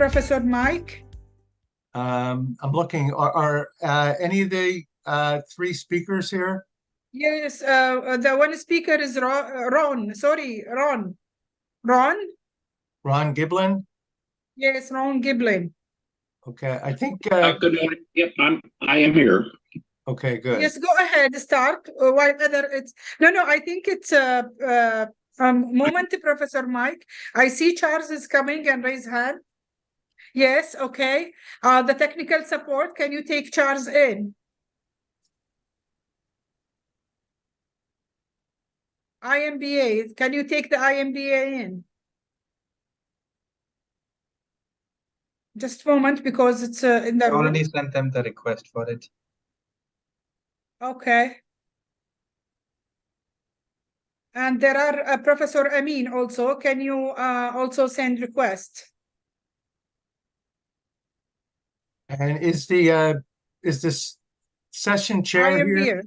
Professor Mike? I'm looking. Are any of the three speakers here? Yes, the one speaker is Ron. Sorry, Ron. Ron? Ron Giblin? Yes, Ron Giblin. Okay, I think. Good morning. Yep, I am here. Okay, good. Yes, go ahead. Start. While other it's no. I think it's moment, Professor Mike. I see Charles is coming and raise hand. Yes. Okay. The technical support. Can you take Charles in? IMBA. Can you take the IMBA in? Just a moment, because it's in the I room. already sent them the request for it. Okay. And there are Professor Amin also. Can you also send requests? And is this session chair I am here? here.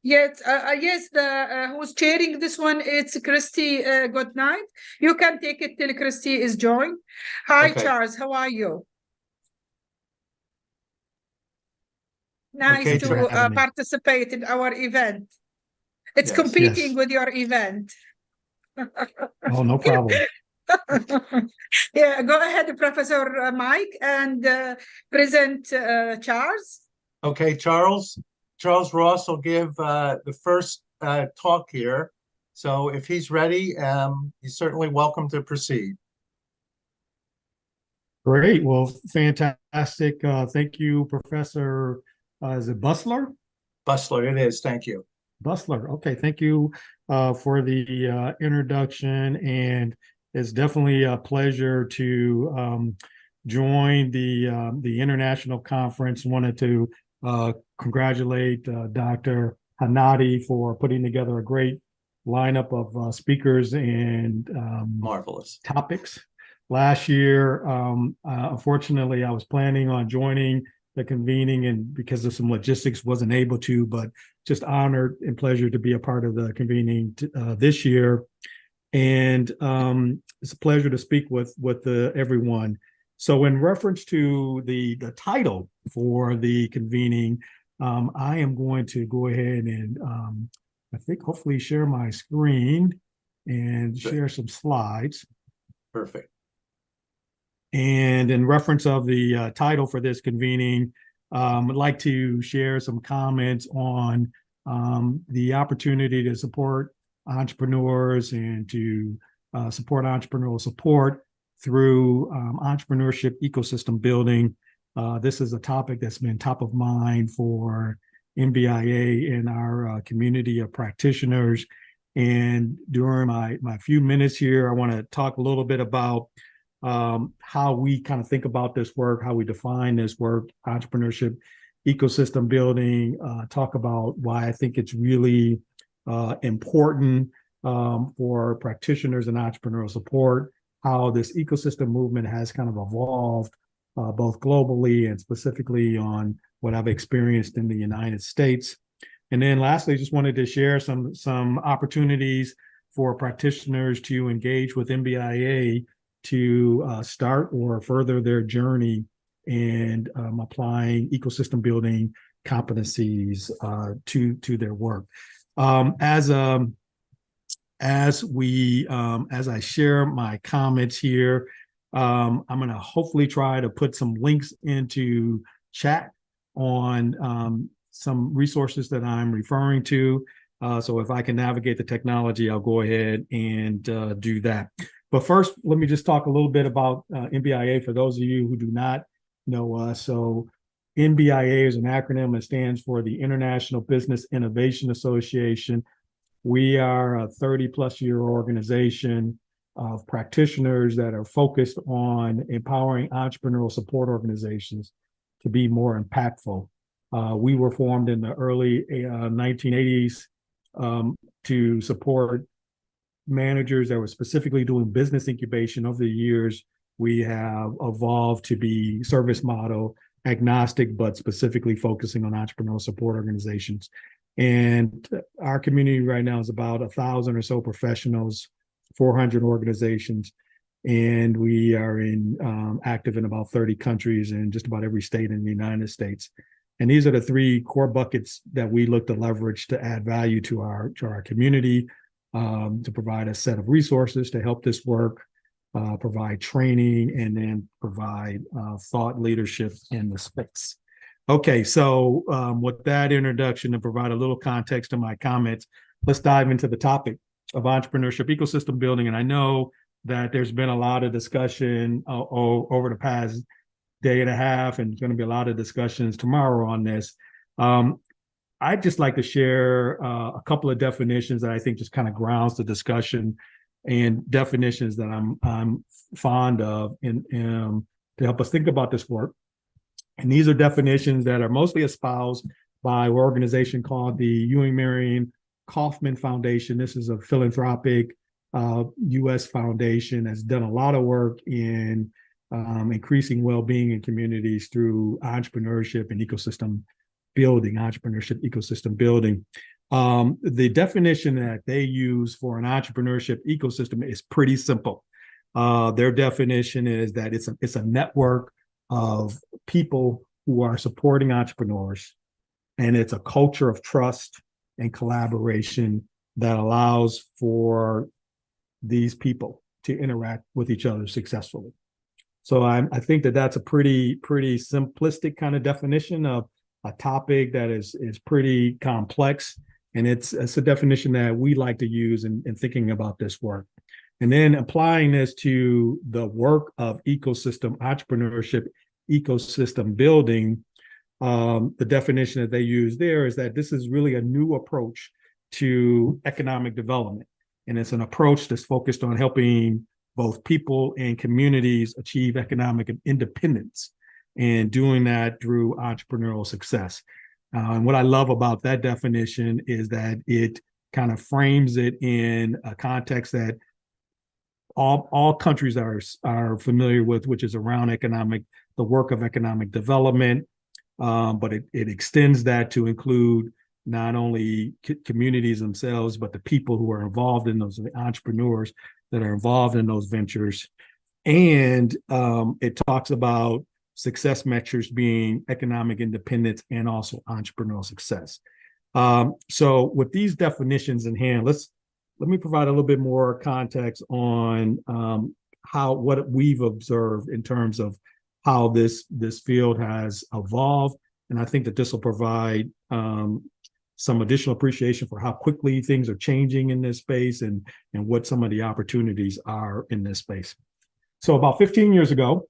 Yes, yes. The who's chairing this one? It's Christy. Goodnight. You can take it till Christy is joined. Hi, Okay. Charles. How are you? Nice Okay, to having me. participate in our event. It's Yes. competing Yes. with your event. Oh, no problem. Yeah, go ahead, Professor Mike, and present Charles. Okay, Charles Ross will give the first talk here. So if he's ready, he's certainly welcome to proceed. Great. Well, fantastic. Thank you, Professor. Is it Bustler? Bustler, it is. Thank you. Bustler. Okay. Thank you for the introduction. And it's definitely a pleasure to join the international conference. Wanted to congratulate Dr. Hannadi for putting together a great lineup of speakers and Marvelous topics. Last year, unfortunately, I was planning on joining the convening, and because of some logistics, wasn't able to, but just honored and pleasure to be a part of the convening this year. And it's a pleasure to speak with everyone. So in reference to the title for the convening, I am going to go ahead and I think hopefully share my screen and share some slides. Perfect. And in reference of the title for this convening, I'd like to share some comments on the opportunity to support entrepreneurs and to support entrepreneurial support through entrepreneurship ecosystem building. This is a topic that's been top of mind for MBIA in our community of practitioners. And during my few minutes here, I want to talk a little bit about how we kind of think about this work, how we define this work, entrepreneurship, ecosystem building, talk about why I think it's really important for practitioners and entrepreneurial support, how this ecosystem movement has kind of evolved both globally and specifically on what I've experienced in the United States. And then lastly, just wanted to share some opportunities for practitioners to engage with MBIA to start or further their journey and applying ecosystem building competencies to their work. As I share my comments here, I'm going to hopefully try to put some links into chat on some resources that I'm referring to. So if I can navigate the technology, I'll go ahead and do that. But first, let me just talk a little bit about MBIA for those of you who do not know us. So MBIA is an acronym that stands for the International Business Innovation Association. We are a 30-plus year organization of practitioners that are focused on empowering entrepreneurial support organizations to be more impactful. We were formed in the early 1980s to support managers that were specifically doing business incubation. Over the years, we have evolved to be service model agnostic, but specifically focusing on entrepreneurial support organizations. And our community right now is about 1,000 or so professionals, 400 organizations. And we are active in about 30 countries in just about every state in the United States. And these are the three core buckets that we look to leverage to add value to our community, to provide a set of resources to help this work, provide training, and then provide thought leadership in the space. Okay, so with that introduction, to provide a little context to my comments, let's dive into the topic of entrepreneurship ecosystem building. And I know that there's been a lot of discussion over the past day and a half, and there's going to be a lot of discussions tomorrow on this. I'd just like to share a couple of definitions that I think just kind of grounds the discussion, and definitions that I'm fond of to help us think about this work. And these are definitions that are mostly espoused by an organization called the Ewing Marion Kauffman Foundation. This is a philanthropic U.S. foundation that's done a lot of work in increasing well-being in communities through entrepreneurship and ecosystem building. The definition that they use for an entrepreneurship ecosystem is pretty simple. Their definition is that it's a network of people who are supporting entrepreneurs, and it's a culture of trust and collaboration that allows for these people to interact with each other successfully. So I think that that's a pretty simplistic kind of definition of a topic that is pretty complex, and it's a definition that we like to use in thinking about this work. And then applying this to the work of ecosystem entrepreneurship, ecosystem building, the definition that they use there is that this is really a new approach to economic development. And it's an approach that's focused on helping both people and communities achieve economic independence, and doing that through entrepreneurial success. And what I love about that definition is that it kind of frames it in a context that all countries are familiar with, which is around the work of economic development, but it extends that to include not only communities themselves, but the people who are involved in those, the entrepreneurs that are involved in those ventures. And it talks about success measures being economic independence and also entrepreneurial success. So with these definitions in hand, let me provide a little bit more context on what we've observed in terms of how this field has evolved. And I think that this will provide some additional appreciation for how quickly things are changing in this space, and what some of the opportunities are in this space. So about 15 years ago,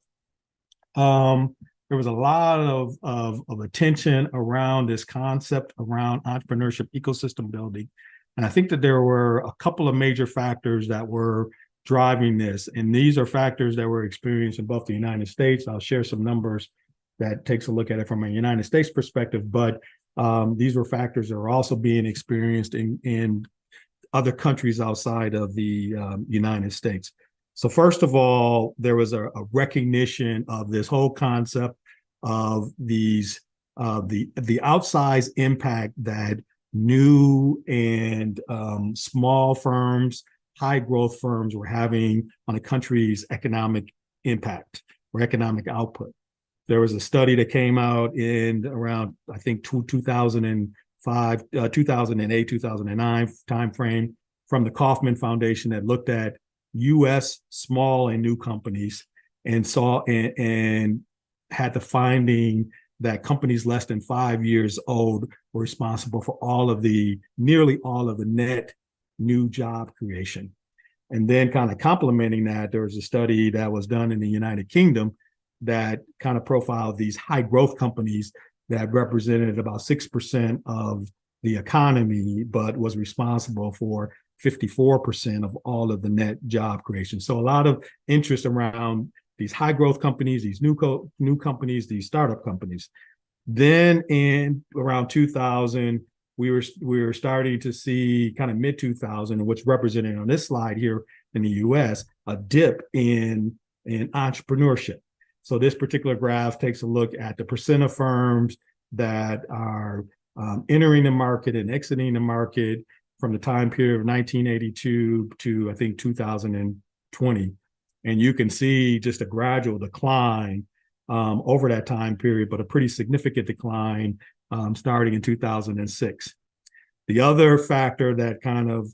there was a lot of attention around this concept around entrepreneurship ecosystem building. And I think that there were a couple of major factors that were driving this. And these are factors that were experienced in both the United States. I'll share some numbers that takes a look at it from a United States perspective, but these were factors that are also being experienced in other countries outside of the United States. So first of all, there was a recognition of this whole concept of these the outsized impact that new and small firms, high growth firms were having on a country's economic impact or economic output. There was a study that came out in around, I think, 2005, 2008, 2009 timeframe from the Kauffman Foundation that looked at U.S. small and new companies and had the finding that companies less than 5 years old were responsible for nearly all of the net new job creation. And then kind of complementing that, there was a study that was done in the United Kingdom that kind of profiled these high growth companies that represented about 6% of the economy, but was responsible for 54% of all of the net job creation. So a lot of interest around these high growth companies, these new companies, these startup companies. Then in around 2000, we were starting to see kind of mid 2000, which represented on this slide here in the US, a dip in entrepreneurship. So this particular graph takes a look at the percent of firms that are entering the market and exiting the market from the time period of 1982 to, I think, 2020. And you can see just a gradual decline over that time period, but a pretty significant decline starting in 2006. The other factor that kind of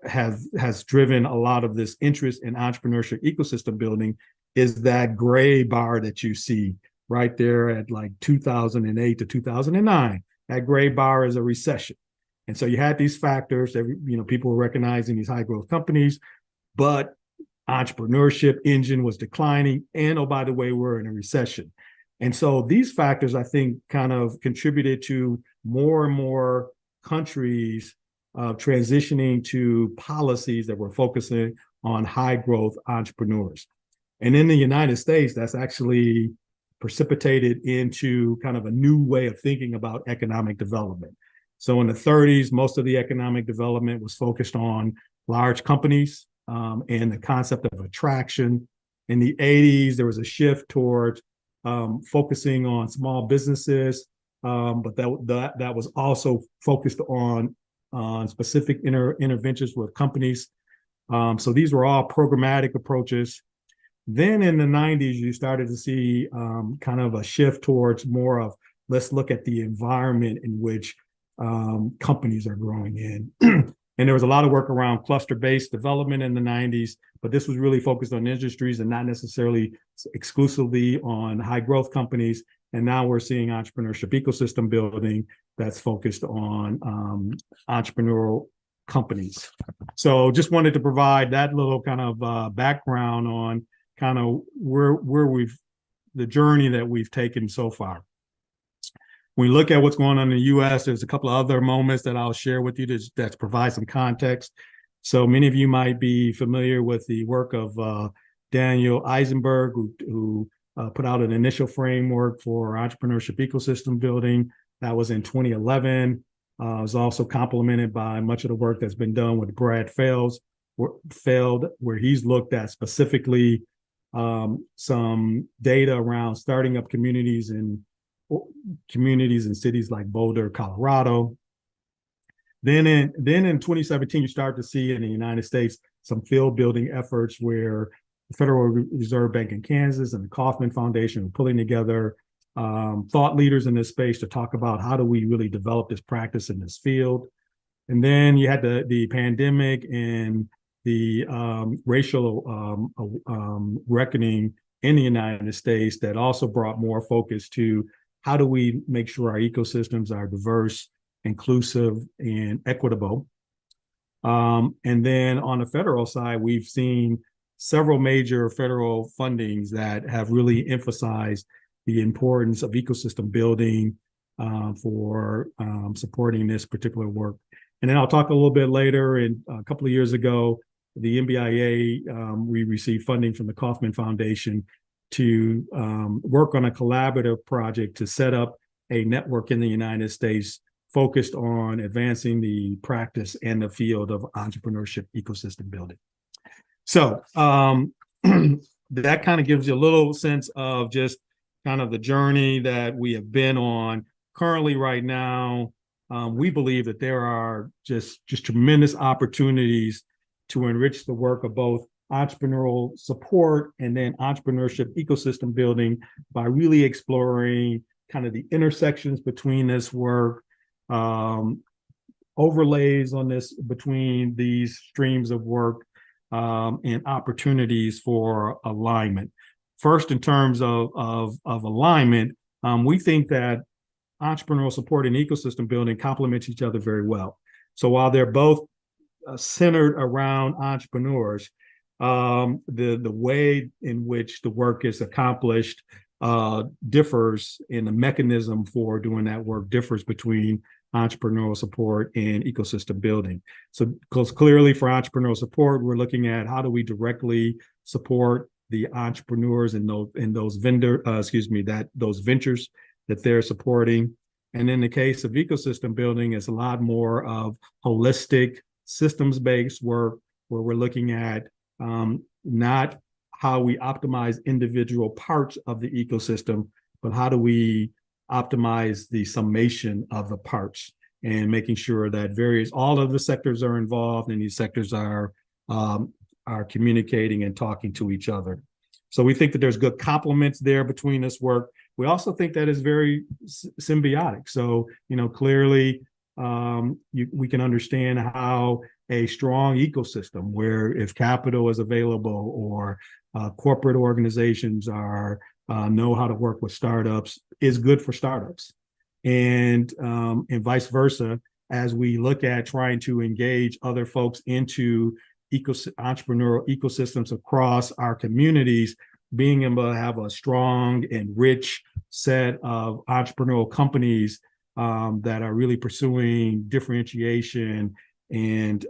has driven a lot of this interest in entrepreneurship ecosystem building is that gray bar that you see right there at like 2008 to 2009. That gray bar is a recession. And so you had these factors that, people were recognizing these high growth companies, but entrepreneurship engine was declining. And oh, by the way, we're in a recession. And so these factors, I think, kind of contributed to more and more countries transitioning to policies that were focusing on high growth entrepreneurs. And in the United States, that's actually precipitated into kind of a new way of thinking about economic development. So in the 30s, most of the economic development was focused on large companies and the concept of attraction. In the 80s, there was a shift towards focusing on small businesses, but that was also focused on specific interventions with companies. So these were all programmatic approaches. Then in the 90s, you started to see kind of a shift towards more of, let's look at the environment in which companies are growing in. And there was a lot of work around cluster-based development in the 90s, but this was really focused on industries and not necessarily exclusively on high growth companies. And now we're seeing entrepreneurship ecosystem building that's focused on entrepreneurial companies. So just wanted to provide that little kind of background on kind of where the journey that we've taken so far. When we look at what's going on in the U.S., there's a couple of other moments that I'll share with you that provide some context. So many of you might be familiar with the work of Daniel Eisenberg, who put out an initial framework for entrepreneurship ecosystem building. That was in 2011. It was also complemented by much of the work that's been done with Brad Feld, where he's looked at specifically some data around starting up communities in cities like Boulder, Colorado. Then in 2017, you start to see in the United States some field building efforts where the Federal Reserve Bank in Kansas and the Kauffman Foundation are pulling together thought leaders in this space to talk about how do we really develop this practice in this field. And then you had the pandemic and the racial reckoning in the United States that also brought more focus to how do we make sure our ecosystems are diverse, inclusive, and equitable. And then on the federal side, we've seen several major federal fundings that have really emphasized the importance of ecosystem building for supporting this particular work. And then I'll talk a little bit later. And a couple of years ago, the NBIA, we received funding from the Kauffman Foundation to work on a collaborative project to set up a network in the United States focused on advancing the practice and the field of entrepreneurship ecosystem building. So that kind of gives you a little sense of just kind of the journey that we have been on. Currently, right now, we believe that there are just tremendous opportunities to enrich the work of both entrepreneurial support and then entrepreneurship ecosystem building by really exploring kind of the intersections between this work, overlays on this between these streams of work, and opportunities for alignment. First, in terms of alignment, we think that entrepreneurial support and ecosystem building complement each other very well. So while they're both centered around entrepreneurs, the way in which the work is accomplished differs, and the mechanism for doing that work differs between entrepreneurial support and ecosystem building. So, because clearly for entrepreneurial support, we're looking at how do we directly support the entrepreneurs and those ventures that they're supporting. And in the case of ecosystem building, it's a lot more of holistic systems-based work where we're looking at not how we optimize individual parts of the ecosystem, but how do we optimize the summation of the parts and making sure that all of the sectors are involved and these sectors are are communicating and talking to each other. So we think that there's good complements there between this work. We also think that it's very symbiotic. So, clearly we can understand how a strong ecosystem where if capital is available or corporate organizations know how to work with startups is good for startups, and vice versa. As we look at trying to engage other folks into entrepreneurial ecosystems across our communities, being able to have a strong and rich set of entrepreneurial companies that are really pursuing differentiation and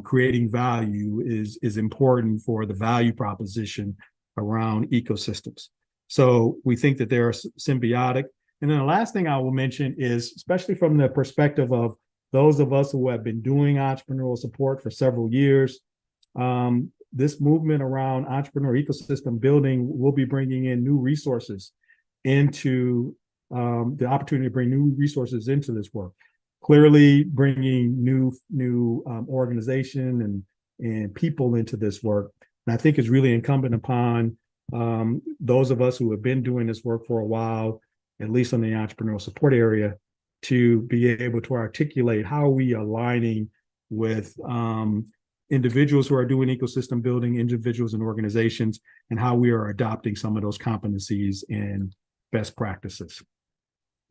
creating value is important for the value proposition around ecosystems. So we think that they're symbiotic. And then the last thing I will mention is, especially from the perspective of those of us who have been doing entrepreneurial support for several years, this movement around entrepreneur ecosystem building will be bringing in new resources into the opportunity to bring new resources into this work. Clearly bringing new organization and people into this work. And I think it's really incumbent upon those of us who have been doing this work for a while, at least in the entrepreneurial support area, to be able to articulate how we are aligning with individuals who are doing ecosystem building, individuals and organizations, and how we are adopting some of those competencies and best practices.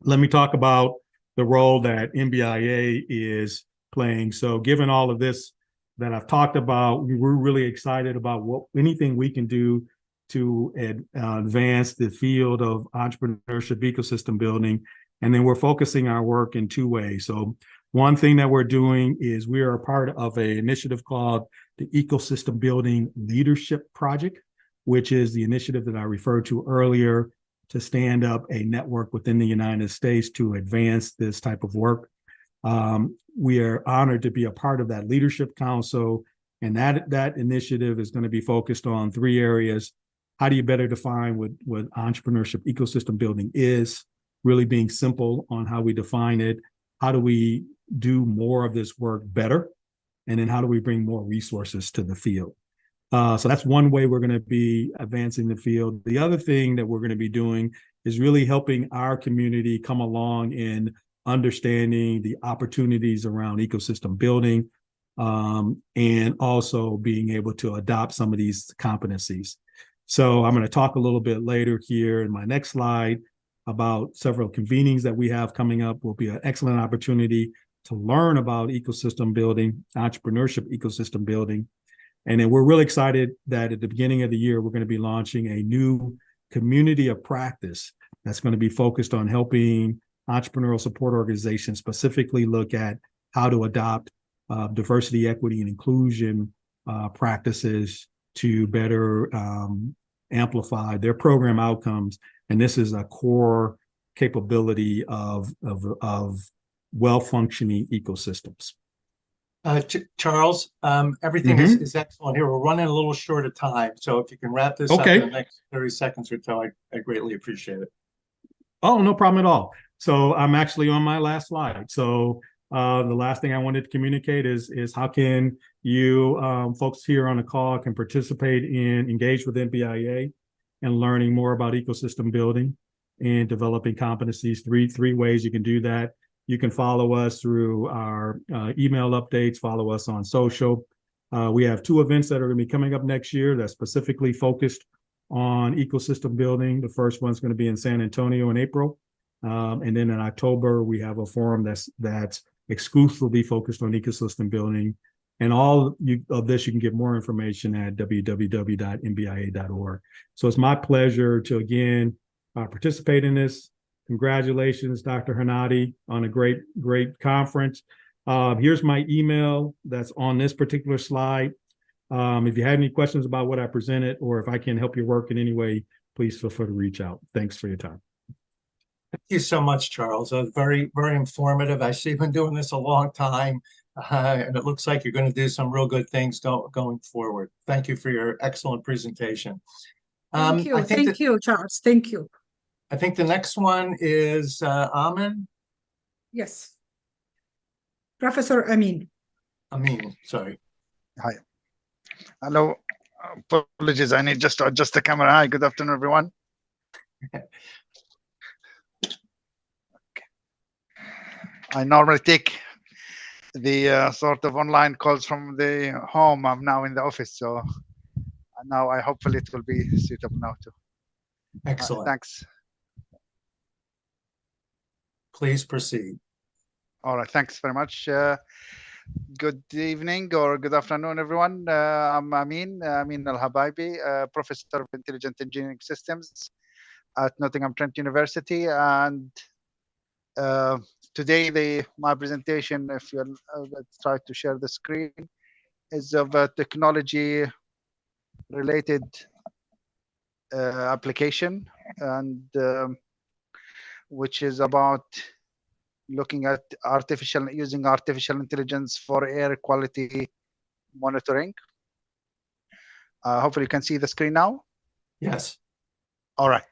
Let me talk about the role that NBIA is playing. So given all of this that I've talked about, we're really excited about anything we can do to advance the field of entrepreneurship ecosystem building. And then we're focusing our work in two ways. So one thing that we're doing is we are a part of an initiative called the Ecosystem Building Leadership Project, which is the initiative that I referred to earlier to stand up a network within the United States to advance this type of work. We are honored to be a part of that leadership council, and that initiative is going to be focused on three areas. How do you better define what entrepreneurship ecosystem building is, really being simple on how we define it? How do we do more of this work better? And then how do we bring more resources to the field? So that's one way we're going to be advancing the field. The other thing that we're going to be doing is really helping our community come along in understanding the opportunities around ecosystem building, and also being able to adopt some of these competencies. So I'm going to talk a little bit later here in my next slide about several convenings that we have coming up. Will be an excellent opportunity to learn about ecosystem building, entrepreneurship ecosystem building. And then we're really excited that at the beginning of the year, we're going to be launching a new community of practice that's going to be focused on helping entrepreneurial support organizations specifically look at how to adopt diversity, equity, and inclusion practices to better amplify their program outcomes. And this is a core capability of well-functioning ecosystems. Charles, everything is excellent here. We're running a little short of time. So if you can wrap this up in the next 30 seconds or so, I greatly appreciate it. Oh, no problem at all. So I'm actually on my last slide. So the last thing I wanted to communicate is how can you folks here on the call can participate in engage with NBIA and learning more about ecosystem building and developing competencies. Three ways you can do that. You can follow us through our email updates, follow us on social. We have two events that are going to be coming up next year that's specifically focused on ecosystem building. The first one's going to be in San Antonio in April. And then in October, we have a forum that's exclusively focused on ecosystem building. And all of this, you can get more information at www.mbia.org. So it's my pleasure to, again, participate in this. Congratulations, Dr. Hanadi, on a great conference. Here's my email that's on this particular slide. If you have any questions about what I presented, or if I can help your work in any way, please feel free to reach out. Thanks for your time. Thank you so much, Charles. Very, very informative. I see you've been doing this a long time, and it looks like you're going to do some real good things going forward. Thank you for your excellent presentation. Thank you, Charles. Thank you. I think the next one is Amin. Yes. Professor Amin. Amin, sorry. Hi. Hello. Apologies, I need just to adjust the camera. Hi, good afternoon, everyone. Okay. I normally take the sort of online calls from the home. I'm now in the office, so now hopefully it will be suitable now too. Excellent. Thanks. Please proceed. All right, thanks very much. Good evening or good afternoon, everyone. I'm Amin Al-Habaibeh, Professor of Intelligent Engineering Systems at Nottingham Trent University. And today, my presentation, if you'll let's try to share the screen, is of a technology-related application, and which is about looking at using artificial intelligence for air quality monitoring. Hopefully you can see the screen now. Yes. All right.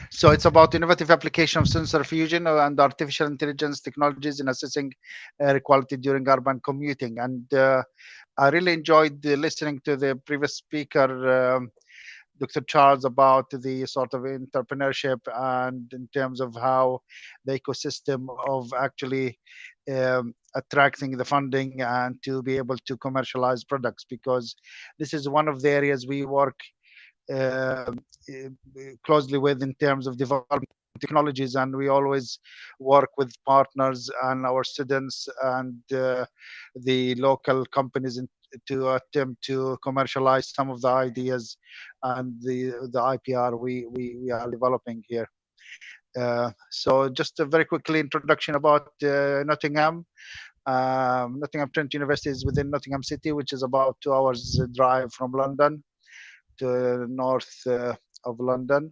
So it's about innovative application of sensor fusion and artificial intelligence technologies in assessing air quality during urban commuting. And I really enjoyed listening to the previous speaker, Dr. Charles, about the sort of entrepreneurship and in terms of how the ecosystem of actually attracting the funding and to be able to commercialize products, because this is one of the areas we work closely with in terms of developing technologies, and we always work with partners and our students and the local companies to attempt to commercialize some of the ideas and the IPR we are developing here. So just a very quickly introduction about Nottingham. Nottingham Trent University is within Nottingham City, which is about 2 hours drive from London, to north of London,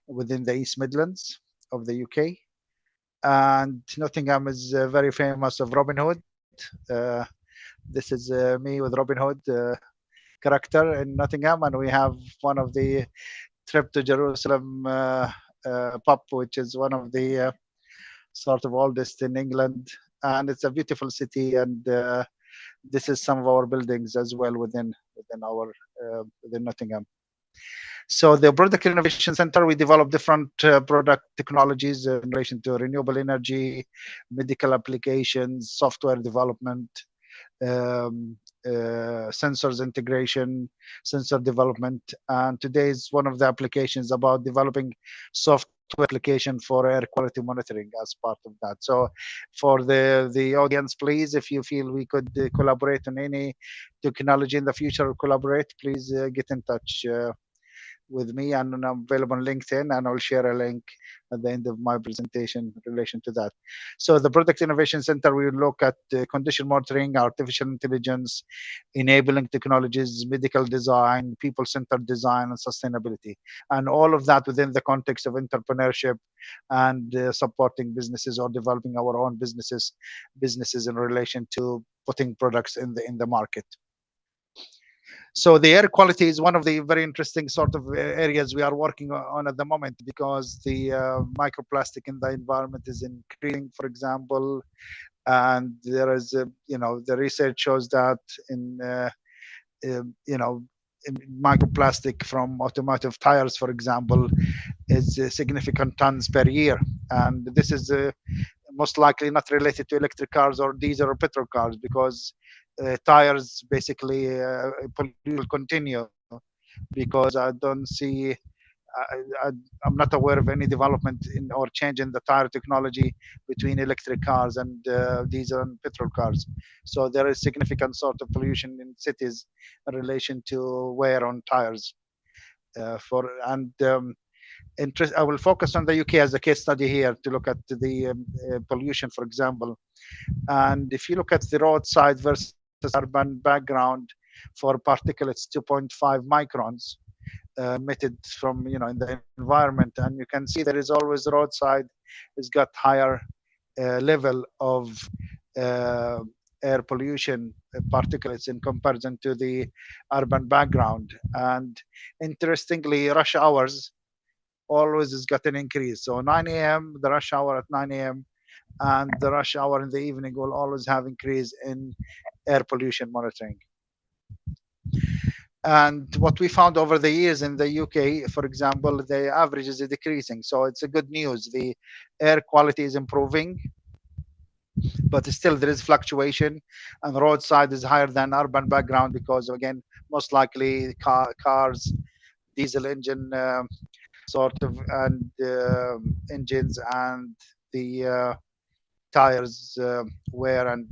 within the East Midlands of the UK. And Nottingham is very famous of Robin Hood. This is me with Robin Hood character in Nottingham, and we have one of the trip to Jerusalem pub, which is one of the sort of oldest in England, and it's a beautiful city. And this is some of our buildings as well within Nottingham. So the Product Innovation Center, we develop different product technologies in relation to renewable energy, medical applications, software development, sensors integration, sensor development. And today is one of the applications about developing software application for air quality monitoring as part of that. So for the audience, please, if you feel we could collaborate on any technology in the future or collaborate, please get in touch with me, and I'm available on LinkedIn, and I'll share a link at the end of my presentation in relation to that. So the Product Innovation Center, we look at condition monitoring, artificial intelligence, enabling technologies, medical design, people-centered design, and sustainability, and all of that within the context of entrepreneurship and supporting businesses or developing our own businesses in relation to putting products in the market. So the air quality is one of the very interesting sort of areas we are working on at the moment, because the microplastic in the environment is increasing, for example, and there is, the research shows that in microplastic from automotive tires, for example, is significant tons per year, and this is most likely not related to electric cars or diesel or petrol cars, because tires basically will continue, because I don't see, I'm not aware of any development in or change in the tire technology between electric cars and diesel and petrol cars. So there is significant sort of pollution in cities in relation to wear on tires. I will focus on the UK as a case study here to look at the pollution, for example. And if you look at the roadside versus urban background for particulates, 2.5 microns emitted from in the environment, and you can see there is always roadside has got higher level of air pollution particulates in comparison to the urban background. And interestingly, rush hours always has got an increase. So 9 a.m., the rush hour at 9 a.m. and the rush hour in the evening will always have increase in air pollution monitoring. And what we found over the years in the UK, for example, the average is decreasing. So it's a good news. The air quality is improving, but still there is fluctuation, and roadside is higher than urban background because, again, most likely cars, diesel engine sort of, and engines, and the tires wear, and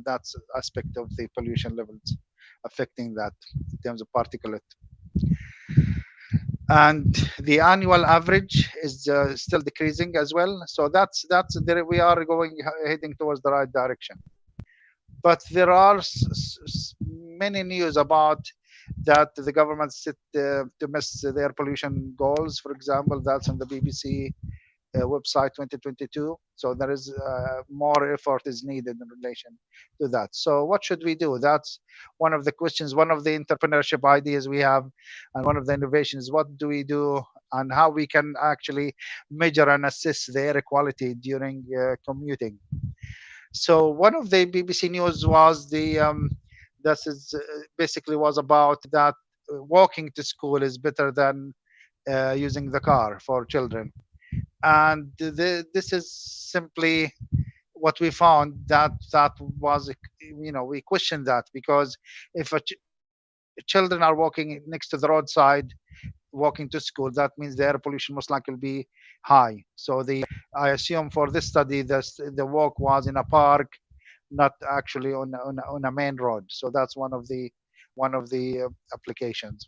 that's aspect of the pollution levels affecting that in terms of particulate. And the annual average is still decreasing as well. So that's there, we are heading towards the right direction. But there are many news about that the government set to miss their pollution goals. For example, that's on the BBC website 2022. So there is more effort is needed in relation to that. So what should we do? That's one of the questions, one of the entrepreneurship ideas we have, and one of the innovations. What do we do, and how we can actually measure and assess the air quality during commuting? So one of the BBC news was this is basically was about that walking to school is better than using the car for children. And this is simply what we found, that was, we questioned that, because if children are walking next to the roadside walking to school, that means the air pollution most likely will be high. So I assume for this study, the walk was in a park, not actually on a main road. So that's one of the applications.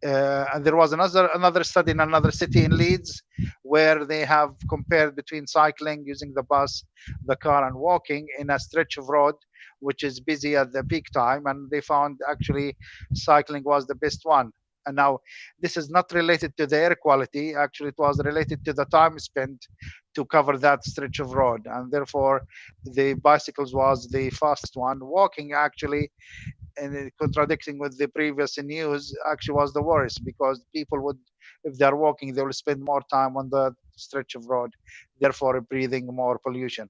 And there was another study in another city in Leeds, where they have compared between cycling, using the bus, the car, and walking in a stretch of road which is busy at the peak time, and they found actually cycling was the best one. And now this is not related to the air quality. Actually, it was related to the time spent to cover that stretch of road, and therefore the bicycles was the fastest one. Walking, actually, and contradicting with the previous news, actually was the worst, because people would, if they're walking, they will spend more time on the stretch of road, therefore breathing more pollution.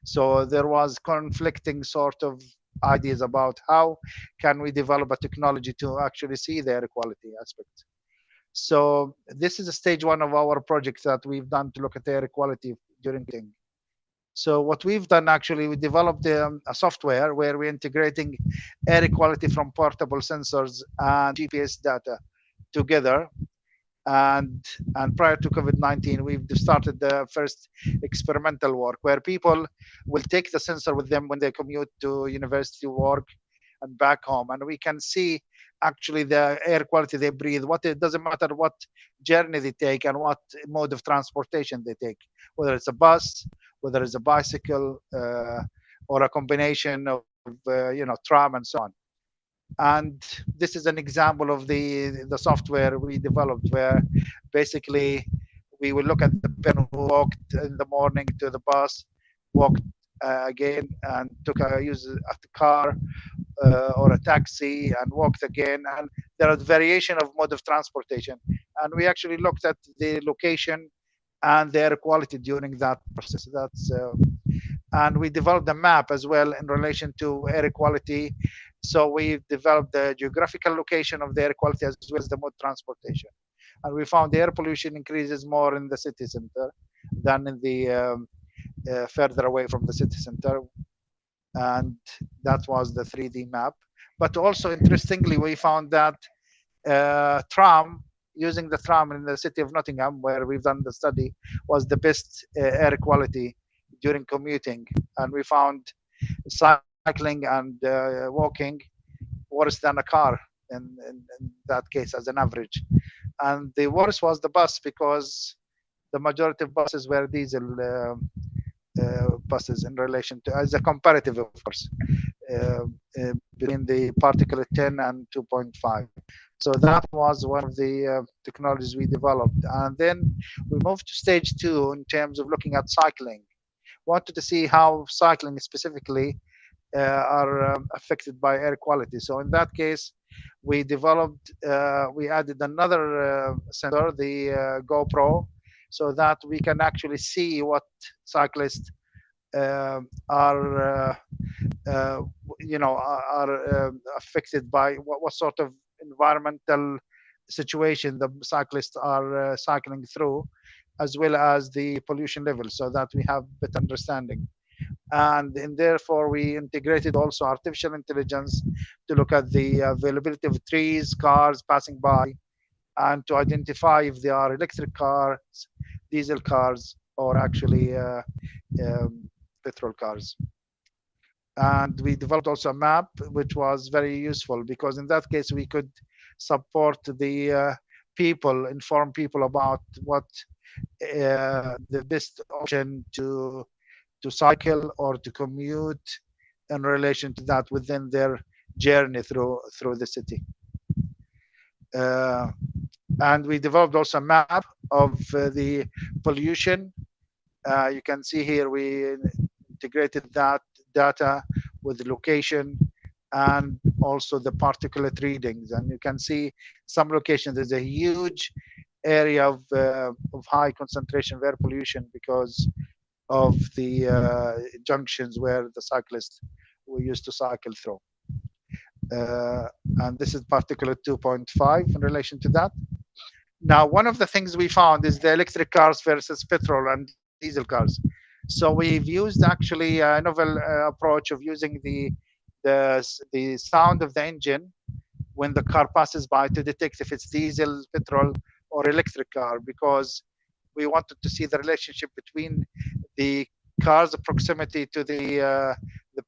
So there was conflicting sort of ideas about how can we develop a technology to actually see the air quality aspect. So this is a stage one of our project that we've done to look at air quality during meeting. So what we've done, actually, we developed a software where we're integrating air quality from portable sensors and GPS data together. And prior to COVID-19, we've started the first experimental work where people will take the sensor with them when they commute to university, work, and back home, and we can see actually the air quality they breathe. It doesn't matter what journey they take and what mode of transportation they take, whether it's a bus, whether it's a bicycle, or a combination of tram and so on. And this is an example of the software we developed, where basically we will look at the person who walked in the morning to the bus, walked again, and used a car or a taxi, and walked again. And there are variation of mode of transportation. And we actually looked at the location and the air quality during that process. And we developed a map as well in relation to air quality. So we developed the geographical location of the air quality as well as the mode of transportation. And we found the air pollution increases more in the city center than in the further away from the city center. And that was the 3D map. But also, interestingly, we found that using the tram in the city of Nottingham, where we've done the study, was the best air quality during commuting. And we found cycling and walking worse than a car in that case as an average. And the worst was the bus, because the majority of buses were diesel buses in relation to, as a comparative, of course, between the particulate 10 and 2.5. So that was one of the technologies we developed. And then we moved to stage 2 in terms of looking at cycling. Wanted to see how cycling specifically are affected by air quality. So in that case, we developed, we added another sensor, the GoPro, so that we can actually see what cyclists are affected by, what sort of environmental situation the cyclists are cycling through, as well as the pollution level, so that we have better understanding. And therefore, we integrated also artificial intelligence to look at the availability of trees, cars passing by, and to identify if they are electric cars, diesel cars, or actually petrol cars. And we developed also a map, which was very useful, because in that case, we could support the people, inform people about what the best option to cycle or to commute in relation to that within their journey through the city. And we developed also a map of the pollution. You can see here we integrated that data with the location and also the particulate readings. And you can see some locations, there's a huge area of high concentration of air pollution because of the junctions where the cyclists were used to cycle through. And this is particulate 2.5 in relation to that. Now, one of the things we found is the electric cars versus petrol and diesel cars. So we've used actually a novel approach of using the sound of the engine when the car passes by to detect if it's diesel, petrol, or electric car, because we wanted to see the relationship between the car's proximity to the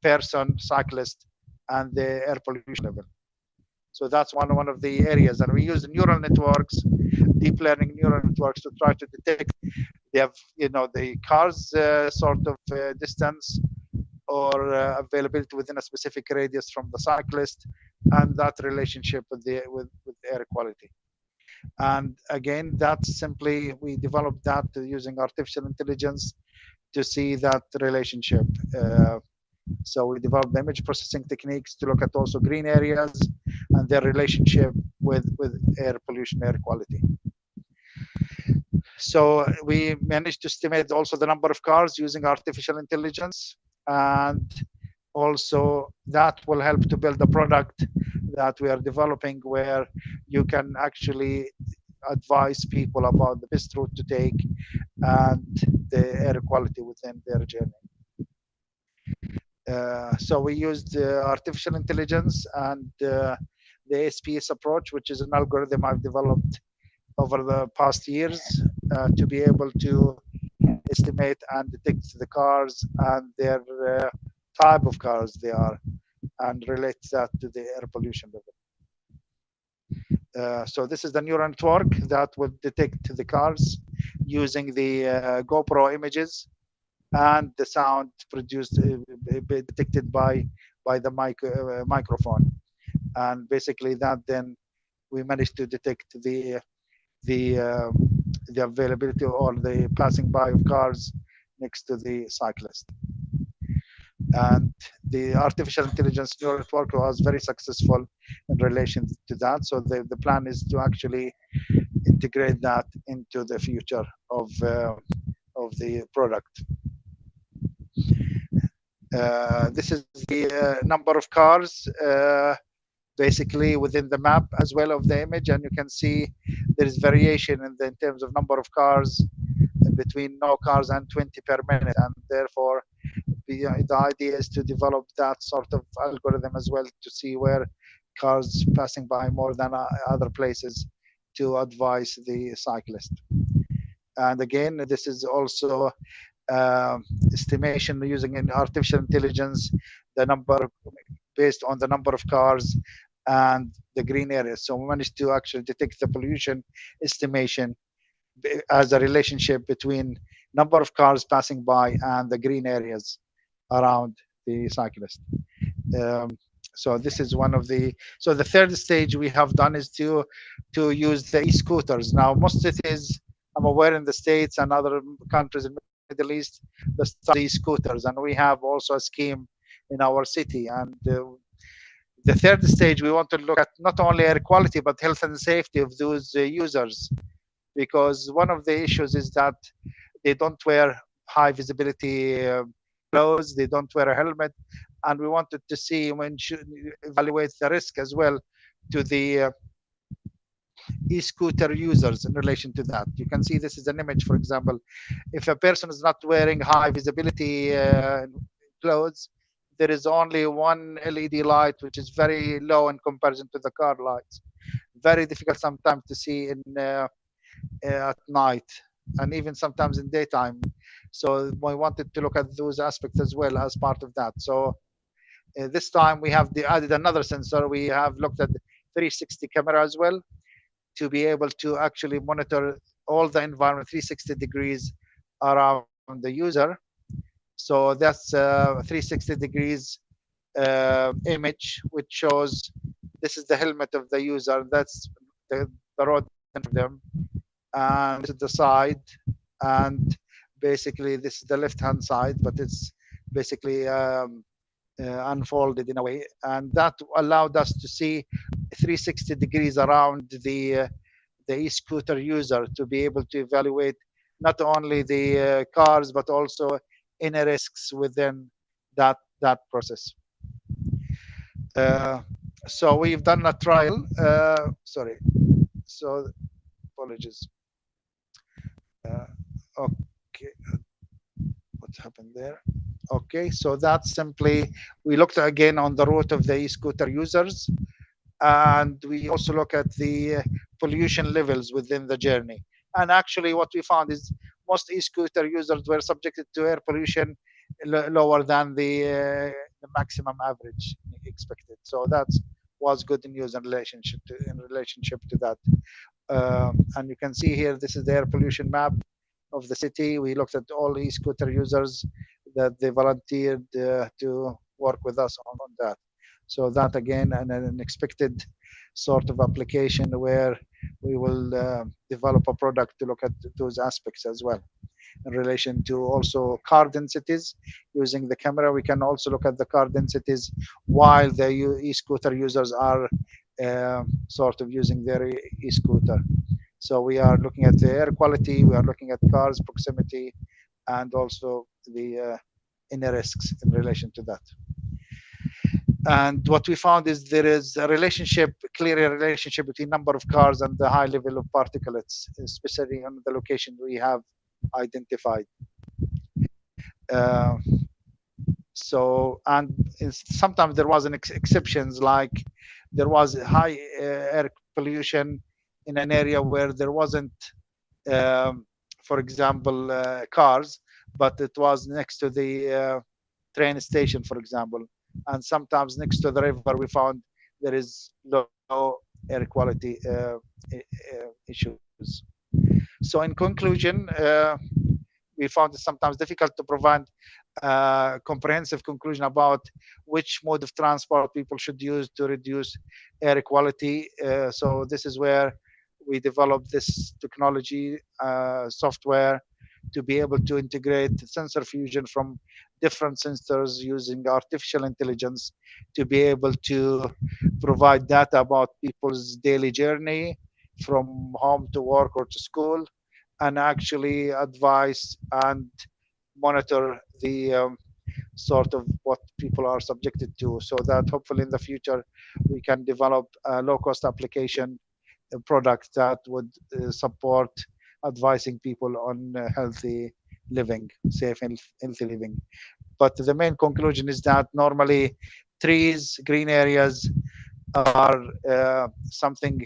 person, cyclist, and the air pollution level. So that's one of the areas, and we use neural networks, deep learning neural networks, to try to detect the car's sort of distance or availability within a specific radius from the cyclist, and that relationship with air quality. And again, that's simply, we developed that using artificial intelligence to see that relationship. So we developed the image processing techniques to look at also green areas and their relationship with air pollution, air quality. So we managed to estimate also the number of cars using artificial intelligence, and also that will help to build a product that we are developing where you can actually advise people about the best route to take and the air quality within their journey. So we used artificial intelligence and the SPS approach, which is an algorithm I've developed over the past years to be able to estimate and detect the cars and their type of cars they are, and relate that to the air pollution level. So this is the neural network that will detect the cars using the GoPro images and the sound produced, detected by the microphone. And basically that then we managed to detect the availability or the passing by of cars next to the cyclist. And the artificial intelligence neural network was very successful in relation to that. So the plan is to actually integrate that into the future of the product. This is the number of cars basically within the map as well of the image, and you can see there is variation in terms of number of cars between no cars and 20 per minute, and therefore the idea is to develop that sort of algorithm as well to see where cars passing by more than other places to advise the cyclist. And again, this is also estimation using an artificial intelligence, the number based on the number of cars and the green areas. So we managed to actually detect the pollution estimation as a relationship between number of cars passing by and the green areas around the cyclist. So this is one of the, so the third stage we have done is to use the e-scooters. Now, most cities, I'm aware in the States and other countries in the Middle East, the e-scooters, and we have also a scheme in our city. And the third stage, we want to look at not only air quality, but health and safety of those users. Because one of the issues is that they don't wear high visibility clothes, they don't wear a helmet, and we wanted to see when should evaluate the risk as well to the e-scooter users in relation to that. You can see this is an image, for example. If a person is not wearing high visibility clothes, there is only one LED light, which is very low in comparison to the car lights. Very difficult sometimes to see in at night, and even sometimes in daytime. So we wanted to look at those aspects as well as part of that. So this time we have added another sensor. We have looked at the 360 camera as well, to be able to actually monitor all the environment 360 degrees around the user. So that's 360 degrees image, which shows this is the helmet of the user, that's the road for them, and this is the side, and basically this is the left hand side, but it's basically unfolded in a way, and that allowed us to see 360 degrees around the e-scooter user, to be able to evaluate not only the cars but also any risks within that process. So we've done a trial. Sorry. So apologies. Okay. What happened there? Okay, so that's simply, we looked again on the route of the e-scooter users, and we also look at the pollution levels within the journey. And actually what we found is most e-scooter users were subjected to air pollution lower than the maximum average expected. So that was good news in relationship to that. And you can see here, this is the air pollution map of the city. We looked at all e-scooter users that they volunteered to work with us on that. So that again, an expected sort of application where we will develop a product to look at those aspects as well. In relation to also car densities, using the camera, we can also look at the car densities while the e-scooter users are sort of using their e-scooter. So we are looking at the air quality, we are looking at cars proximity, and also the inner risks in relation to that. And what we found is there is a relationship, clear relationship between number of cars and the high level of particulates, especially on the location we have identified. So, and sometimes there was an exceptions, like there was high air pollution in an area where there wasn't, for example, cars, but it was next to the train station, for example. And sometimes next to the river, we found there is low air quality issues. So in conclusion, we found it sometimes difficult to provide a comprehensive conclusion about which mode of transport people should use to reduce air quality. So this is where we developed this technology software to be able to integrate sensor fusion from different sensors using artificial intelligence to be able to provide data about people's daily journey from home to work or to school, and actually advise and monitor the sort of what people are subjected to, so that hopefully in the future we can develop a low-cost application product that would support advising people on healthy living, safe and healthy living. But the main conclusion is that normally trees, green areas are something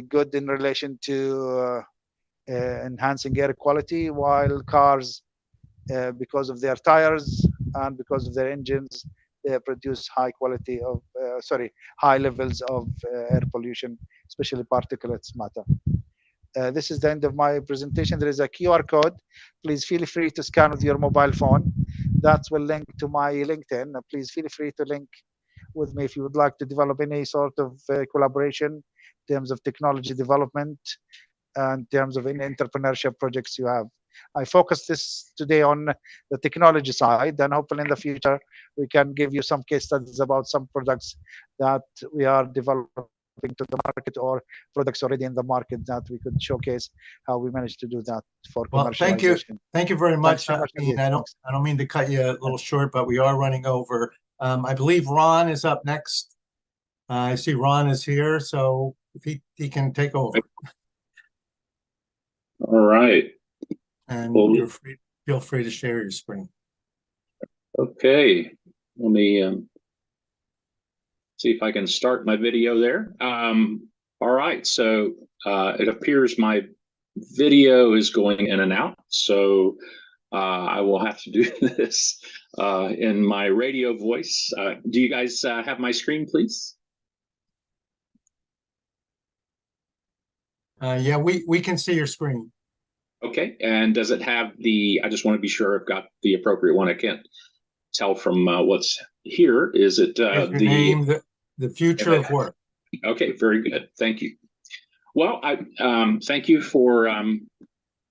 good in relation to enhancing air quality, while cars, because of their tires and because of their engines, they produce high quality of, high levels of air pollution, especially particulates matter. This is the end of my presentation. There is a QR code. Please feel free to scan with your mobile phone. That will link to my LinkedIn. Please feel free to link with me if you would like to develop any sort of collaboration in terms of technology development and in terms of any entrepreneurship projects you have. I focus this today on the technology side, and hopefully in the future we can give you some case studies about some products that we are developing to the market, or products already in the market that we could showcase how we managed to do that for commercialization. Thank you very much. So much. Amin. I don't mean to cut you a little short, but we are running over. I believe Ron is up next. I see Ron is here, so if he can take over. All right. And Well, feel free to share your screen. Okay. Let me see if I can start my video there. All right. So it appears my video is going in and out. So I will have to do this in my radio voice. Do you guys have my screen, please? Yeah, we can see your screen. Okay. And does it have the, I just want to be sure I've got the appropriate one. I can't tell from what's here. Is it Your name, the future of work? Okay, very good. Thank you. Well, I thank you for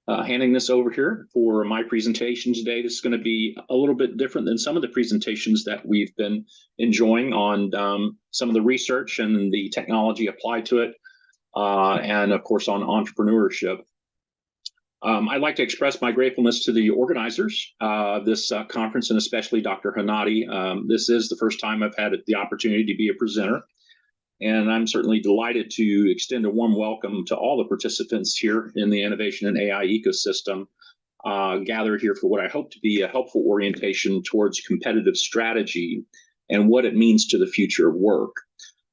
handing this over here for my presentation today. This is going to be a little bit different than some of the presentations that we've been enjoying on some of the research and the technology applied to it, and of course on entrepreneurship. I'd like to express my gratefulness to the organizers of this conference, and especially Dr. Hanadi. This is the first time I've had the opportunity to be a presenter, and I'm certainly delighted to extend a warm welcome to all the participants here in the innovation and AI ecosystem, gathered here for what I hope to be a helpful orientation towards competitive strategy and what it means to the future of work.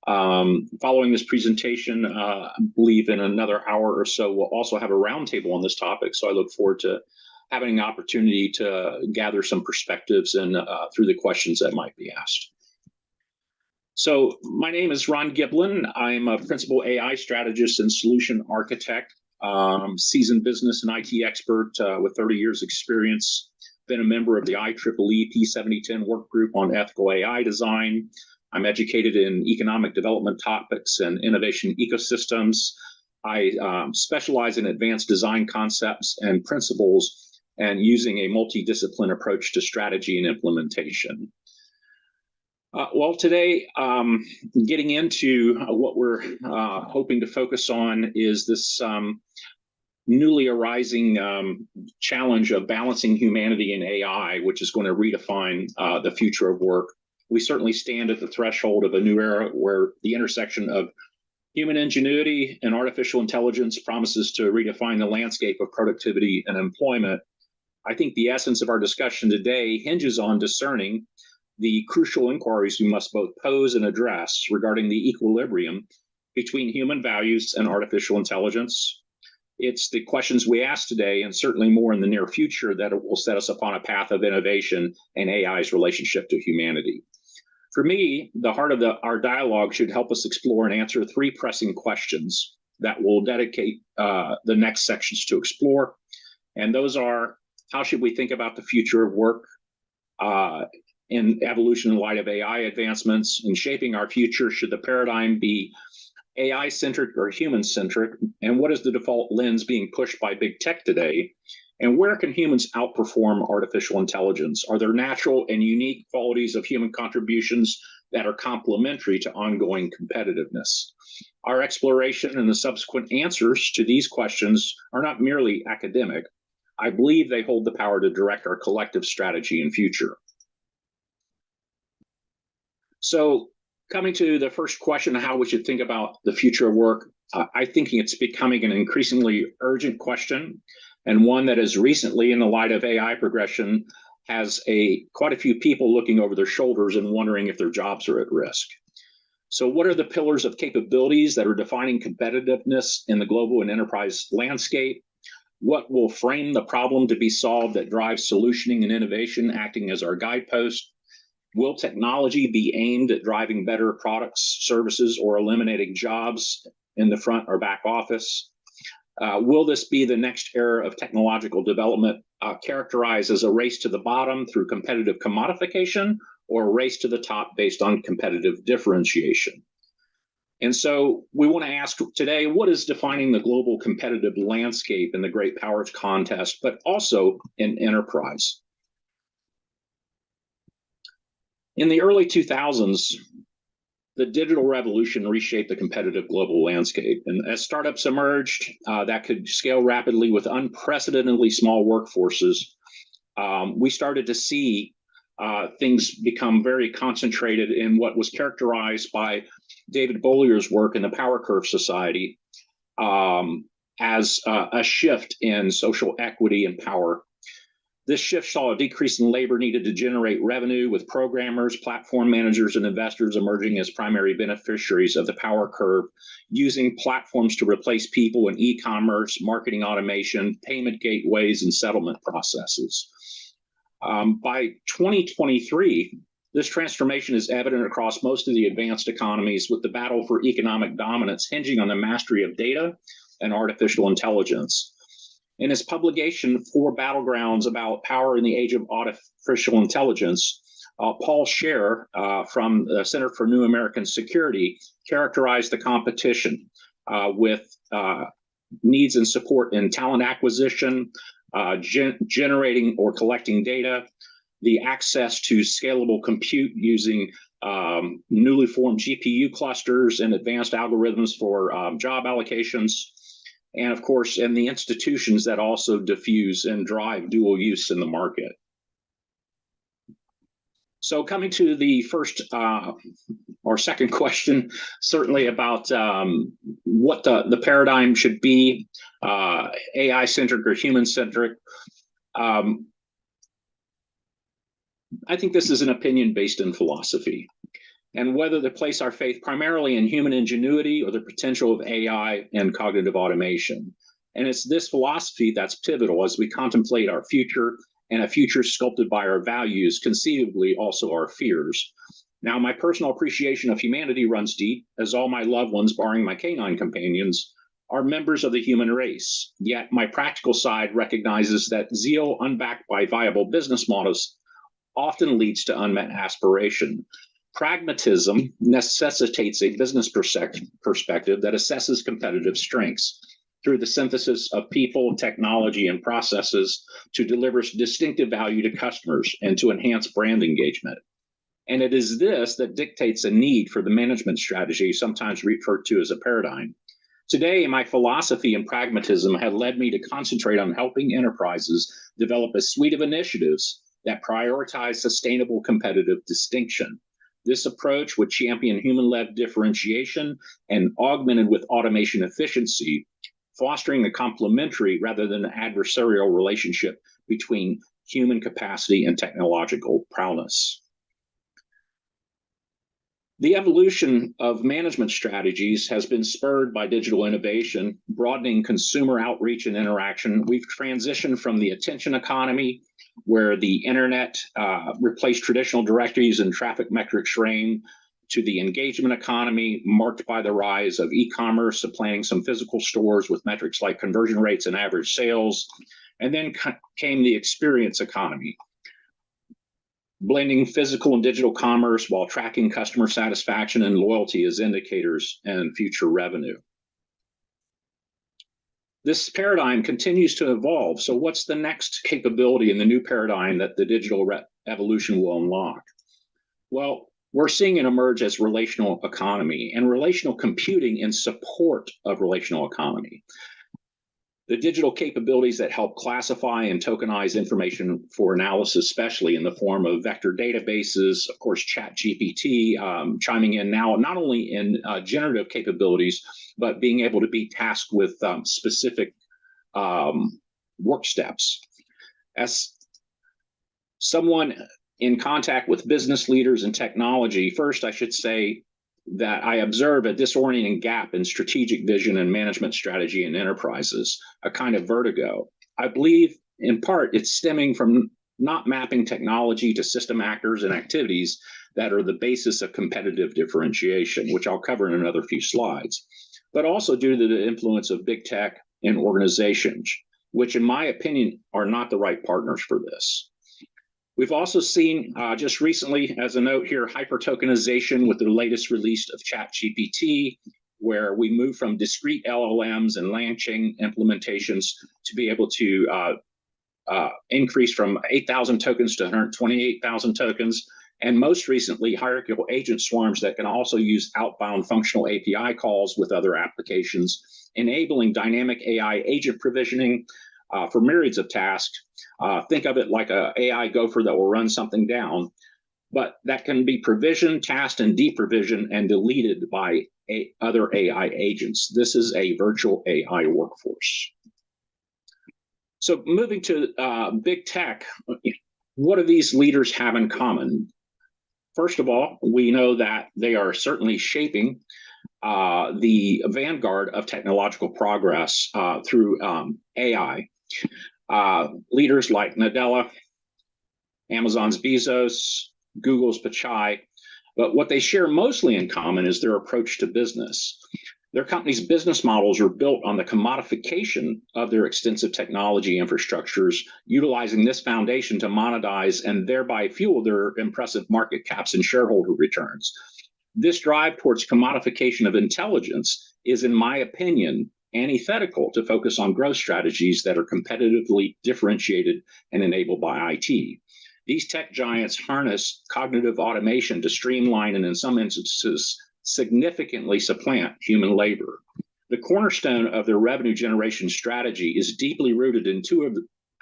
Following this presentation, I believe in another hour or so, we'll also have a roundtable on this topic. So I look forward to having an opportunity to gather some perspectives and through the questions that might be asked. So my name is Ron Giblin. I'm a principal AI strategist and solution architect, seasoned business and IT expert with 30 years experience, been a member of the IEEE P7010 work group on ethical AI design. I'm educated in economic development topics and innovation ecosystems. I specialize in advanced design concepts and principles and using a multidiscipline approach to strategy and implementation. Well, today, getting into what we're hoping to focus on is this newly arising challenge of balancing humanity and AI, which is going to redefine the future of work. We certainly stand at the threshold of a new era where the intersection of human ingenuity and artificial intelligence promises to redefine the landscape of productivity and employment. I think the essence of our discussion today hinges on discerning the crucial inquiries we must both pose and address regarding the equilibrium between human values and artificial intelligence. It's the questions we ask today, and certainly more in the near future, that it will set us upon a path of innovation and AI's relationship to humanity. For me, the heart of our dialogue should help us explore and answer three pressing questions that we'll dedicate the next sections to explore. And those are, how should we think about the future of work in evolution in light of AI advancements? In shaping our future, should the paradigm be AI-centric or human-centric? And what is the default lens being pushed by big tech today? And where can humans outperform artificial intelligence? Are there natural and unique qualities of human contributions that are complementary to ongoing competitiveness? Our exploration and the subsequent answers to these questions are not merely academic. I believe they hold the power to direct our collective strategy and future. So, coming to the first question, how we should think about the future of work, I think it's becoming an increasingly urgent question, and one that is recently, in the light of AI progression, has quite a few people looking over their shoulders and wondering if their jobs are at risk. So what are the pillars of capabilities that are defining competitiveness in the global and enterprise landscape? What will frame the problem to be solved that drives solutioning and innovation, acting as our guidepost? Will technology be aimed at driving better products, services, or eliminating jobs in the front or back office? Will this be the next era of technological development characterized as a race to the bottom through competitive commodification, or a race to the top based on competitive differentiation? And so we want to ask today, what is defining the global competitive landscape in the great powers contest, but also in enterprise? In the early 2000s, the digital revolution reshaped the competitive global landscape. And as startups emerged that could scale rapidly with unprecedentedly small workforces, we started to see things become very concentrated in what was characterized by David Bollier's work in the Power Curve Society as a shift in social equity and power. This shift saw a decrease in labor needed to generate revenue, with programmers, platform managers, and investors emerging as primary beneficiaries of the power curve, using platforms to replace people in e-commerce, marketing automation, payment gateways, and settlement processes. By 2023, this transformation is evident across most of the advanced economies, with the battle for economic dominance hinging on the mastery of data and artificial intelligence. In his publication, Four Battlegrounds About Power in the Age of Artificial Intelligence, Paul Scher from the Center for New American Security characterized the competition with needs and support in talent acquisition, generating or collecting data, the access to scalable compute using newly formed GPU clusters and advanced algorithms for job allocations, and of course, in the institutions that also diffuse and drive dual use in the market. So coming to the first or second question, certainly about what the paradigm should be, AI-centric or human-centric. I think this is an opinion based in philosophy, and whether to place our faith primarily in human ingenuity or the potential of AI and cognitive automation. And it's this philosophy that's pivotal as we contemplate our future, and a future sculpted by our values, conceivably also our fears. Now, my personal appreciation of humanity runs deep, as all my loved ones, barring my canine companions, are members of the human race. Yet my practical side recognizes that zeal unbacked by viable business models often leads to unmet aspiration. Pragmatism necessitates a business perspective that assesses competitive strengths through the synthesis of people, technology, and processes to deliver distinctive value to customers and to enhance brand engagement. And it is this that dictates a need for the management strategy, sometimes referred to as a paradigm. Today, my philosophy and pragmatism have led me to concentrate on helping enterprises develop a suite of initiatives that prioritize sustainable competitive distinction. This approach would champion human-led differentiation and augmented with automation efficiency, fostering a complementary rather than an adversarial relationship between human capacity and technological prowess. The evolution of management strategies has been spurred by digital innovation, broadening consumer outreach and interaction. We've transitioned from the attention economy, where the internet replaced traditional directories and traffic metrics reign, to the engagement economy marked by the rise of e-commerce, supplanting some physical stores with metrics like conversion rates and average sales. And then came the experience economy, blending physical and digital commerce while tracking customer satisfaction and loyalty as indicators and future revenue. This paradigm continues to evolve. So what's the next capability in the new paradigm that the digital evolution will unlock? Well, we're seeing it emerge as relational economy and relational computing in support of relational economy. The digital capabilities that help classify and tokenize information for analysis, especially in the form of vector databases, of course, ChatGPT chiming in now, not only in generative capabilities, but being able to be tasked with specific work steps. As someone in contact with business leaders and technology, first, I should say that I observe a disorienting gap in strategic vision and management strategy in enterprises, a kind of vertigo. I believe, in part, it's stemming from not mapping technology to system actors and activities that are the basis of competitive differentiation, which I'll cover in another few slides, but also due to the influence of big tech and organizations, which, in my opinion, are not the right partners for this. We've also seen just recently, as a note here, hyper-tokenization with the latest release of ChatGPT, where we move from discrete LLMs and LangChain implementations to be able to increase from 8,000 tokens to 128,000 tokens. And most recently, hierarchical agent swarms that can also use outbound functional API calls with other applications, enabling dynamic AI agent provisioning for myriads of tasks, Think of it like a AI gopher that will run something down, but that can be provisioned, tasked, and deprovisioned and deleted by other AI agents. This is a virtual AI workforce. So moving to big tech, what do these leaders have in common? First of all, we know that they are certainly shaping the vanguard of technological progress through AI. Leaders like Nadella, Amazon's Bezos, Google's Pichai, but what they share mostly in common is their approach to business. Their company's business models are built on the commodification of their extensive technology infrastructures, utilizing this foundation to monetize and thereby fuel their impressive market caps and shareholder returns. This drive towards commodification of intelligence is, in my opinion, antithetical to focus on growth strategies that are competitively differentiated and enabled by IT. These tech giants harness cognitive automation to streamline and, in some instances, significantly supplant human labor. The cornerstone of their revenue generation strategy is deeply rooted in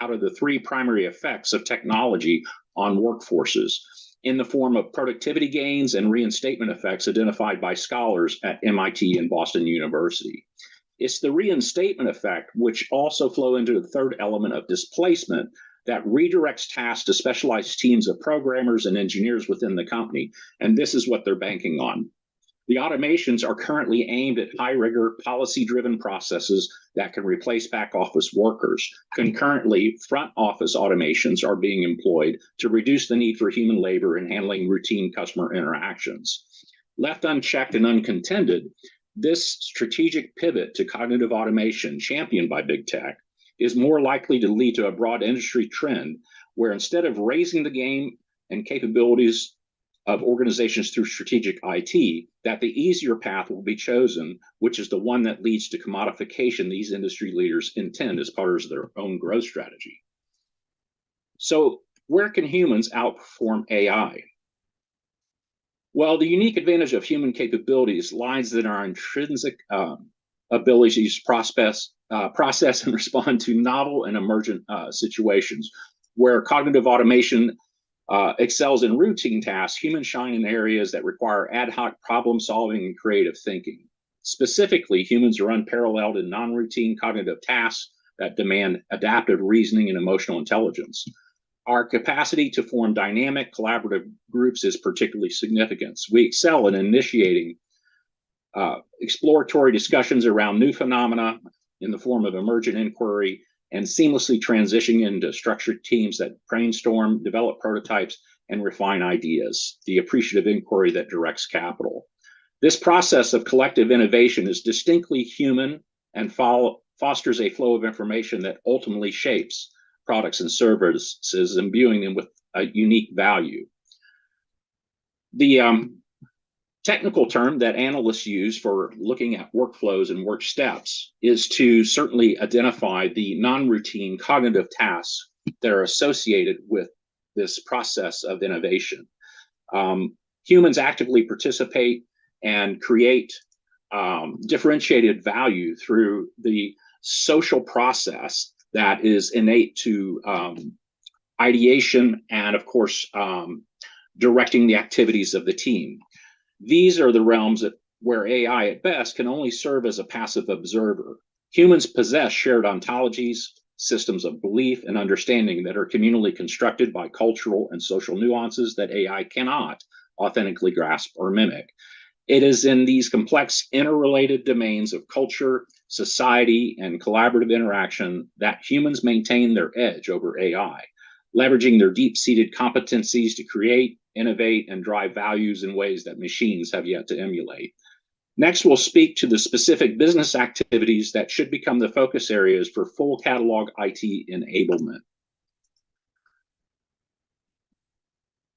out of the three primary effects of technology on workforces, in the form of productivity gains and reinstatement effects identified by scholars at MIT and Boston University. It's the reinstatement effect, which also flow into the third element of displacement, that redirects tasks to specialized teams of programmers and engineers within the company, and this is what they're banking on. The automations are currently aimed at high-rigor, policy-driven processes that can replace back-office workers. Concurrently, front-office automations are being employed to reduce the need for human labor in handling routine customer interactions. Left unchecked and uncontended, this strategic pivot to cognitive automation, championed by big tech, is more likely to lead to a broad industry trend where, instead of raising the game and capabilities of organizations through strategic IT, that the easier path will be chosen, which is the one that leads to commodification these industry leaders intend as part of their own growth strategy. So where can humans outperform AI? Well, the unique advantage of human capabilities lies in our intrinsic abilities to process and respond to novel and emergent situations. Where cognitive automation excels in routine tasks, humans shine in areas that require ad hoc problem solving and creative thinking. Specifically, humans are unparalleled in non-routine cognitive tasks that demand adaptive reasoning and emotional intelligence. Our capacity to form dynamic, collaborative groups is particularly significant. We excel in initiating exploratory discussions around new phenomena in the form of emergent inquiry, and seamlessly transitioning into structured teams that brainstorm, develop prototypes, and refine ideas, the appreciative inquiry that directs capital. This process of collective innovation is distinctly human and fosters a flow of information that ultimately shapes products and services, imbuing them with a unique value. The technical term that analysts use for looking at workflows and work steps is to certainly identify the non-routine cognitive tasks that are associated with this process of innovation. Humans actively participate and create differentiated value through the social process that is innate to ideation and, of course, directing the activities of the team. These are the realms where AI at best can only serve as a passive observer. Humans possess shared ontologies, systems of belief and understanding that are communally constructed by cultural and social nuances that AI cannot authentically grasp or mimic. It is in these complex interrelated domains of culture, society, and collaborative interaction that humans maintain their edge over AI, leveraging their deep-seated competencies to create, innovate, and drive values in ways that machines have yet to emulate. Next, we'll speak to the specific business activities that should become the focus areas for full catalog IT enablement.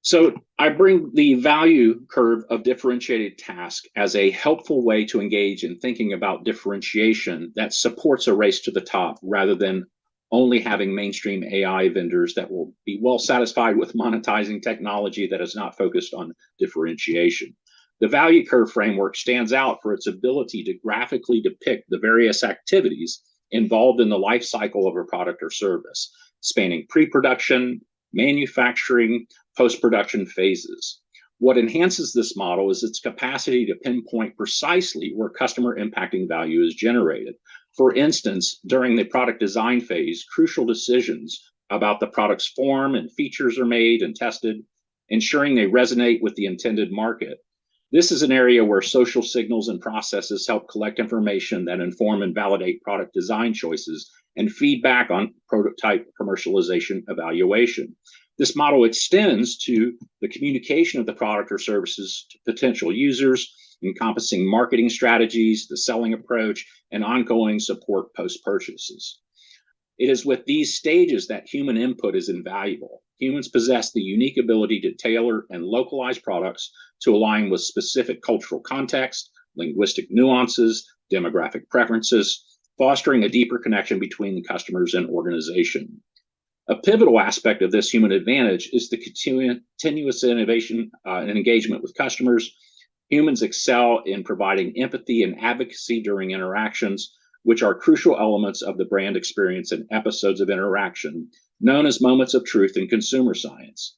So I bring the value curve of differentiated task as a helpful way to engage in thinking about differentiation that supports a race to the top rather than only having mainstream AI vendors that will be well satisfied with monetizing technology that is not focused on differentiation. The value curve framework stands out for its ability to graphically depict the various activities involved in the life cycle of a product or service. spanning pre-production, manufacturing, post-production phases. What enhances this model is its capacity to pinpoint precisely where customer impacting value is generated. For instance, during the product design phase, crucial decisions about the product's form and features are made and tested, ensuring they resonate with the intended market. This is an area where social signals and processes help collect information that inform and validate product design choices and feedback on prototype commercialization evaluation. This model extends to the communication of the product or services to potential users, encompassing marketing strategies, the selling approach, and ongoing support post-purchases. It is with these stages that human input is invaluable. Humans possess the unique ability to tailor and localize products to align with specific cultural context, linguistic nuances, demographic preferences, fostering a deeper connection between the customers and organization. A pivotal aspect of this human advantage is the continuous innovation and engagement with customers. Humans excel in providing empathy and advocacy during interactions, which are crucial elements of the brand experience and episodes of interaction, known as moments of truth in consumer science.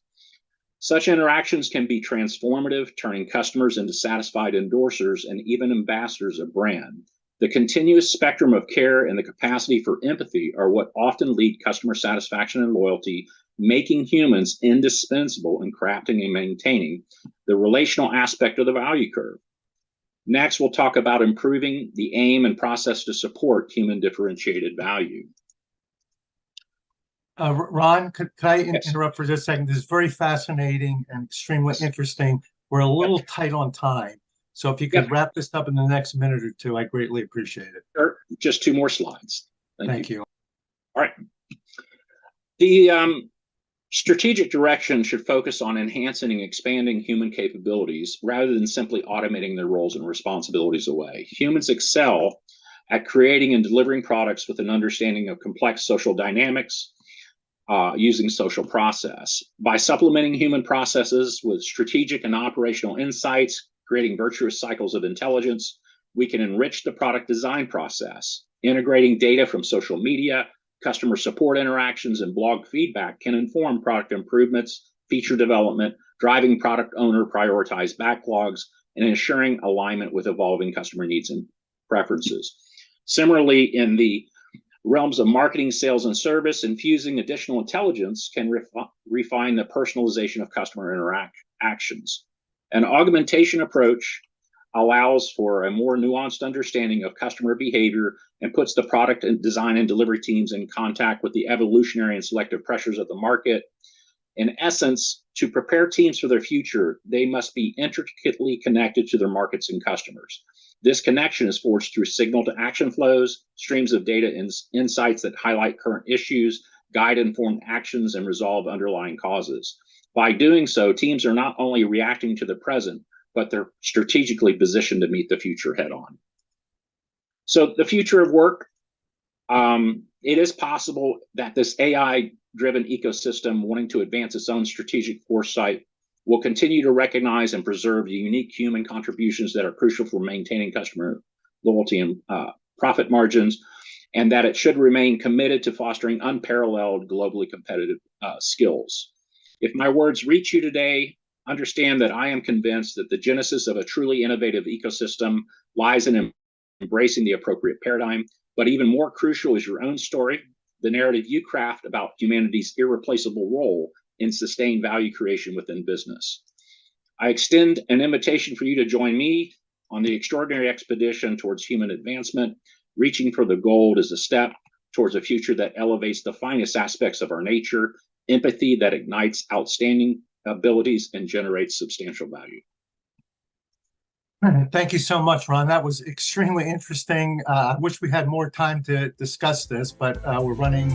Such interactions can be transformative, turning customers into satisfied endorsers and even ambassadors of brand. The continuous spectrum of care and the capacity for empathy are what often lead customer satisfaction and loyalty, making humans indispensable in crafting and maintaining the relational aspect of the value curve. Next, we'll talk about improving the aim and process to support human differentiated value. Ron, could I interrupt for just a second? This is very fascinating and extremely interesting. We're a little tight on time. So if you could wrap this up in the next minute or two, I greatly appreciate it. Sure. Just 2 more slides. Thank you. All right. The strategic direction should focus on enhancing and expanding human capabilities rather than simply automating their roles and responsibilities away. Humans excel at creating and delivering products with an understanding of complex social dynamics using social process. By supplementing human processes with strategic and operational insights, creating virtuous cycles of intelligence, we can enrich the product design process. Integrating data from social media, customer support interactions, and blog feedback can inform product improvements, feature development, driving product owner prioritized backlogs, and ensuring alignment with evolving customer needs and preferences. Similarly, in the realms of marketing, sales, and service, infusing additional intelligence can refine the personalization of customer interactions. An augmentation approach allows for a more nuanced understanding of customer behavior and puts the product and design and delivery teams in contact with the evolutionary and selective pressures of the market. In essence, to prepare teams for their future, they must be intricately connected to their markets and customers. This connection is forged through signal to action flows, streams of data and insights that highlight current issues, guide informed actions, and resolve underlying causes. By doing so, teams are not only reacting to the present, but they're strategically positioned to meet the future head on. So the future of work, it is possible that this AI-driven ecosystem wanting to advance its own strategic foresight will continue to recognize and preserve the unique human contributions that are crucial for maintaining customer loyalty and profit margins, and that it should remain committed to fostering unparalleled globally competitive skills. If my words reach you today, understand that I am convinced that the genesis of a truly innovative ecosystem lies in embracing the appropriate paradigm, but even more crucial is your own story, the narrative you craft about humanity's irreplaceable role in sustained value creation within business. I extend an invitation for you to join me on the extraordinary expedition towards human advancement. Reaching for the gold is a step towards a future that elevates the finest aspects of our nature, empathy that ignites outstanding abilities and generates substantial value. Thank you so much, Ron. That was extremely interesting. I wish we had more time to discuss this, but we're running